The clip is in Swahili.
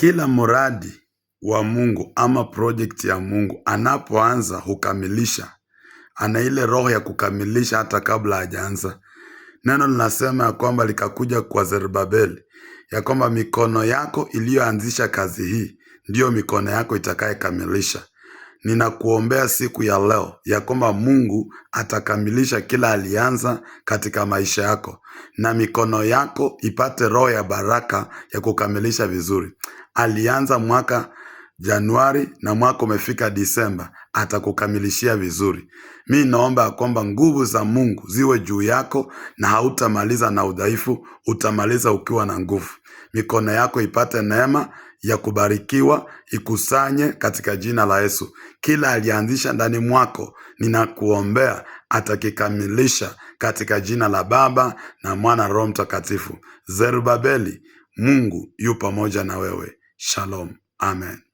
Kila mradi wa Mungu ama project ya Mungu anapoanza hukamilisha. Ana ile roho ya kukamilisha hata kabla hajaanza. Neno linasema ya kwamba likakuja kwa Zerubabeli ya kwamba mikono yako iliyoanzisha kazi hii ndiyo mikono yako itakayekamilisha. Ninakuombea siku ya leo ya kwamba Mungu atakamilisha kila alianza katika maisha yako, na mikono yako ipate roho ya baraka ya kukamilisha vizuri. Alianza mwaka Januari na mwaka umefika Disemba, atakukamilishia vizuri. Mi naomba kwamba nguvu za Mungu ziwe juu yako, na hautamaliza na udhaifu, utamaliza ukiwa na nguvu. Mikono yako ipate neema ya kubarikiwa, ikusanye katika jina la Yesu. Kila alianzisha ndani mwako, ninakuombea atakikamilisha katika jina la Baba na Mwana Roho Mtakatifu. Zerubabeli, Mungu yu pamoja na wewe. Shalom. Amen.